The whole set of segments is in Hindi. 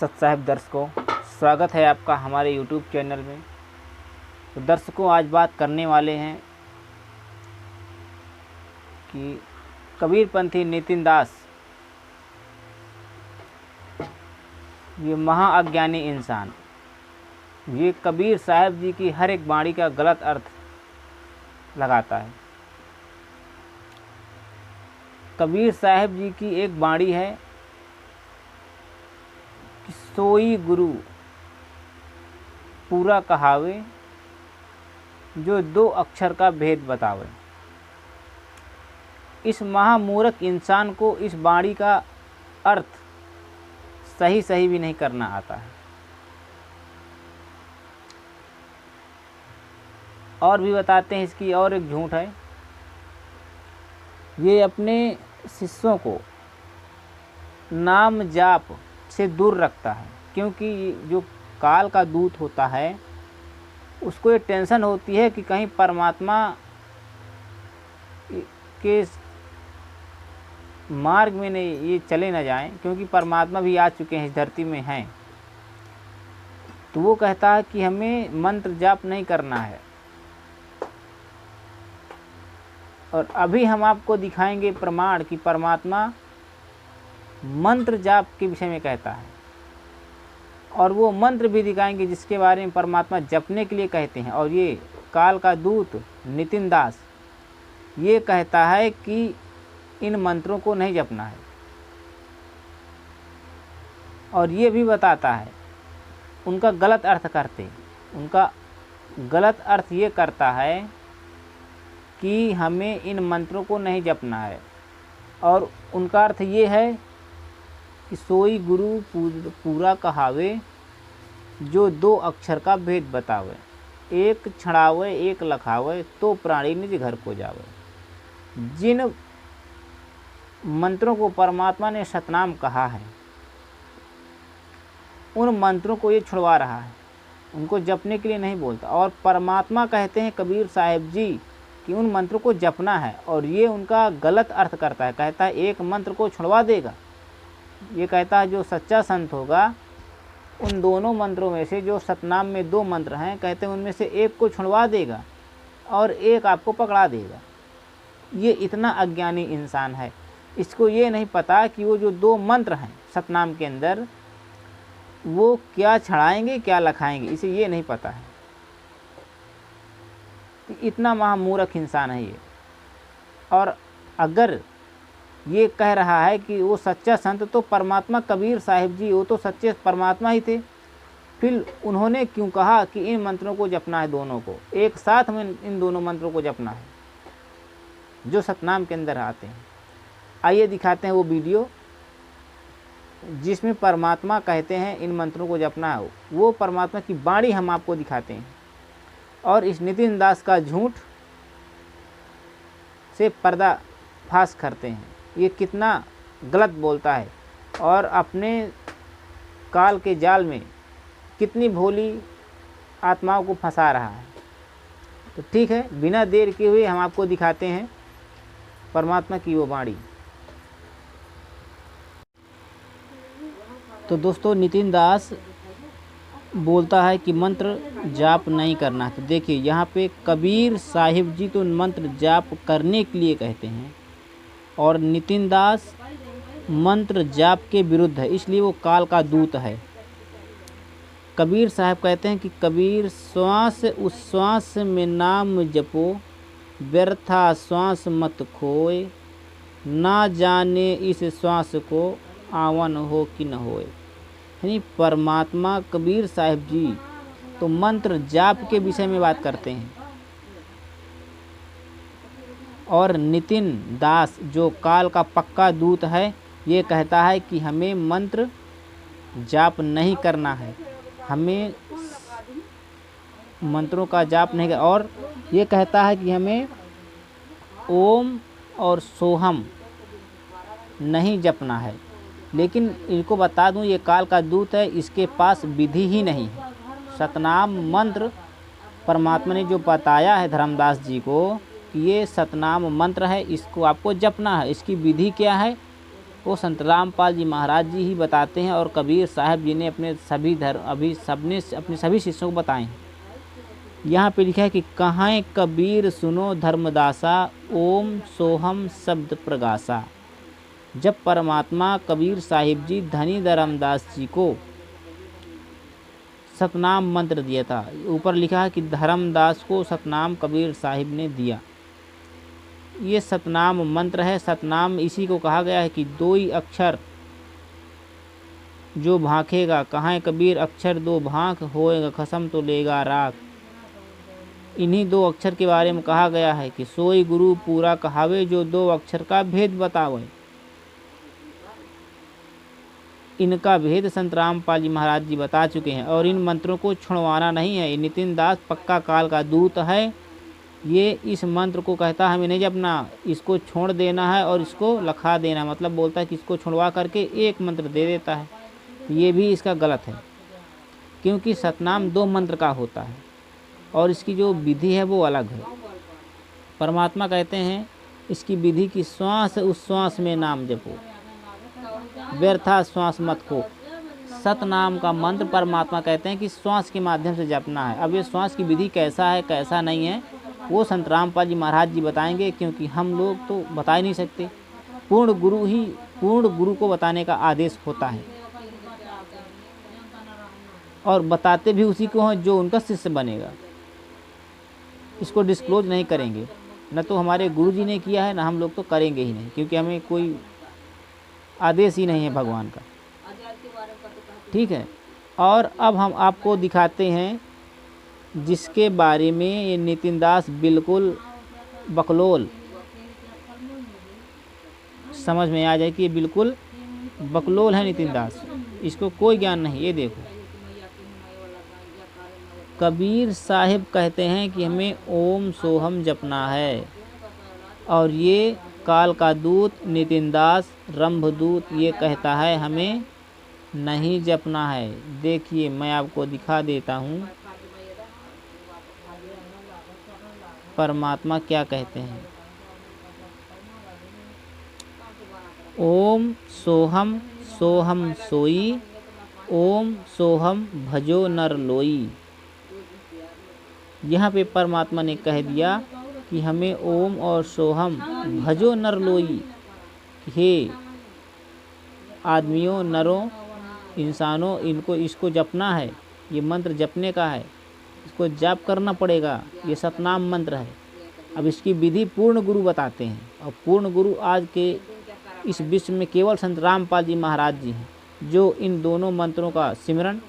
सत्साहिब दर्शकों, स्वागत है आपका हमारे YouTube चैनल में। तो दर्शकों, आज बात करने वाले हैं कि कबीरपंथी नितिन दास ये महाअज्ञानी इंसान, ये कबीर साहब जी की हर एक वाणी का गलत अर्थ लगाता है। कबीर साहब जी की एक वाणी है कि सोई गुरु पूरा कहावे, जो दो अक्षर का भेद बतावे। इस महामूर्ख इंसान को इस वाणी का अर्थ सही भी नहीं करना आता है। और भी बताते हैं इसकी और एक झूठ है, ये अपने शिष्यों को नाम जाप से दूर रखता है, क्योंकि जो काल का दूत होता है उसको ये टेंशन होती है कि कहीं परमात्मा के मार्ग में नहीं ये चले न जाएं, क्योंकि परमात्मा भी आ चुके हैं, इस धरती में हैं। तो वो कहता है कि हमें मंत्र जाप नहीं करना है। और अभी हम आपको दिखाएंगे प्रमाण कि परमात्मा मंत्र जाप के विषय में कहता है, और वो मंत्र भी दिखाएंगे जिसके बारे में परमात्मा जपने के लिए कहते हैं। और ये काल का दूत नितिन दास ये कहता है कि इन मंत्रों को नहीं जपना है, और ये भी बताता है उनका गलत अर्थ करते। उनका गलत अर्थ ये करता है कि हमें इन मंत्रों को नहीं जपना है, और उनका अर्थ ये है कि सोई गुरु पूरा कहावे, जो दो अक्षर का भेद बतावे। एक छड़ावे एक लखावे, तो प्राणी निज घर को जावे। जिन मंत्रों को परमात्मा ने सतनाम कहा है, उन मंत्रों को ये छुड़वा रहा है, उनको जपने के लिए नहीं बोलता। और परमात्मा कहते हैं कबीर साहिब जी कि उन मंत्रों को जपना है, और ये उनका गलत अर्थ करता है। कहता है एक मंत्र को छुड़वा देगा। ये कहता है जो सच्चा संत होगा उन दोनों मंत्रों में से, जो सतनाम में दो मंत्र हैं, कहते हैं उनमें से एक को छुड़वा देगा और एक आपको पकड़ा देगा। ये इतना अज्ञानी इंसान है, इसको ये नहीं पता कि वो जो दो मंत्र हैं सतनाम के अंदर, वो क्या छड़ाएंगे क्या लखाएंगे, इसे ये नहीं पता है। इतना महामूर्ख इंसान है ये। और अगर ये कह रहा है कि वो सच्चा संत, तो परमात्मा कबीर साहिब जी वो तो सच्चे परमात्मा ही थे, फिर उन्होंने क्यों कहा कि इन मंत्रों को जपना है, दोनों को एक साथ में इन दोनों मंत्रों को जपना है जो सतनाम के अंदर आते हैं। आइए दिखाते हैं वो वीडियो जिसमें परमात्मा कहते हैं इन मंत्रों को जपना है। वो परमात्मा की वाणी हम आपको दिखाते हैं, और इस नितिन दास का झूठ से पर्दाफाश करते हैं। ये कितना गलत बोलता है और अपने काल के जाल में कितनी भोली आत्माओं को फंसा रहा है। तो ठीक है, बिना देर किए हुए हम आपको दिखाते हैं परमात्मा की वो वाणी। तो दोस्तों, नितिन दास बोलता है कि मंत्र जाप नहीं करना है। तो देखिए यहाँ पे कबीर साहिब जी तो मंत्र जाप करने के लिए कहते हैं, और नितिन दास मंत्र जाप के विरुद्ध है, इसलिए वो काल का दूत है। कबीर साहब कहते हैं कि कबीर श्वास उश्वास में नाम जपो, व्यर्था श्वास मत खोए, ना जाने इस श्वास को आवन हो कि न होए। यानी परमात्मा कबीर साहिब जी तो मंत्र जाप के विषय में बात करते हैं, और नितिन दास जो काल का पक्का दूत है, ये कहता है कि हमें मंत्र जाप नहीं करना है, हमें मंत्रों का जाप नहीं करना। और ये कहता है कि हमें ओम और सोहम नहीं जपना है। लेकिन इनको बता दूं, ये काल का दूत है, इसके पास विधि ही नहीं है। सतनाम मंत्र परमात्मा ने जो बताया है धर्मदास जी को कि ये सतनाम मंत्र है, इसको आपको जपना है, इसकी विधि क्या है वो संत रामपाल जी महाराज जी ही बताते हैं और कबीर साहब जी ने अपने सभी शिष्यों को बताए हैं। यहाँ पे लिखा है कि कहाँ कबीर सुनो धर्मदासा, ओम सोहम शब्द प्रगासा। जब परमात्मा कबीर साहिब जी धनी धर्मदास जी को सतनाम मंत्र दिया था, ऊपर लिखा है कि धर्मदास को सतनाम कबीर साहिब ने दिया। ये सतनाम मंत्र है। सतनाम इसी को कहा गया है कि दो ही अक्षर जो भांखेगा, कहाँ कबीर अक्षर दो भांख, होएगा खसम तो लेगा राख। इन्हीं दो अक्षर के बारे में कहा गया है कि सोई गुरु पूरा कहावे, जो दो अक्षर का भेद बतावे। इनका भेद संत रामपाल जी महाराज जी बता चुके हैं और इन मंत्रों को छुड़वाना नहीं है। नितिन दास पक्का काल का दूत है। ये इस मंत्र को कहता है हमें नहीं जपना, इसको छोड़ देना है और इसको लखा देना, मतलब बोलता है कि इसको छुड़वा करके एक मंत्र दे देता है। ये भी इसका गलत है, क्योंकि सतनाम दो मंत्र का होता है और इसकी जो विधि है वो अलग है। परमात्मा कहते हैं इसकी विधि की श्वास उस श्वास में नाम जपो, व्यर्था श्वास मत खो। सतनाम का मंत्र परमात्मा कहते हैं कि श्वास के माध्यम से जपना है। अब ये श्वास की विधि कैसा है कैसा नहीं है वो संत रामपाल जी महाराज जी बताएंगे, क्योंकि हम लोग तो बता ही नहीं सकते। पूर्ण गुरु को बताने का आदेश होता है और बताते भी उसी को हैं जो उनका शिष्य बनेगा। इसको डिस्क्लोज नहीं करेंगे, न तो हमारे गुरु जी ने किया है, न हम लोग तो करेंगे ही नहीं, क्योंकि हमें कोई आदेश ही नहीं है भगवान का। ठीक है। और अब हम आपको दिखाते हैं जिसके बारे में ये नितिन दास बिल्कुल बकलोल, समझ में आ जाए कि ये बिल्कुल बकलोल है नितिन दास, इसको कोई ज्ञान नहीं। ये देखो, कबीर साहिब कहते हैं कि हमें ओम सोहम जपना है और ये काल का दूत नितिन दास रंभदूत ये कहता है हमें नहीं जपना है। देखिए मैं आपको दिखा देता हूँ परमात्मा क्या कहते हैं। ओम सोहम सोहम सोई, ओम सोहम भजो नर लोई। यहाँ पे परमात्मा ने कह दिया कि हमें ओम और सोहम भजो नर लोई, हे आदमियों, नरों, इंसानों, इसको जपना है। ये मंत्र जपने का है, इसको जाप करना पड़ेगा। ये सतनाम मंत्र है। अब इसकी विधि पूर्ण गुरु बताते हैं और पूर्ण गुरु आज के इस विश्व में केवल संत रामपाल जी महाराज जी हैं जो इन दोनों मंत्रों का सिमरन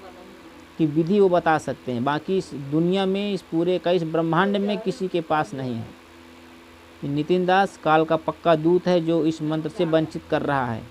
की विधि वो बता सकते हैं। बाकी इस दुनिया में, इस पूरे का इस ब्रह्मांड में किसी के पास नहीं है। नितिन दास काल का पक्का दूत है जो इस मंत्र से वंचित कर रहा है।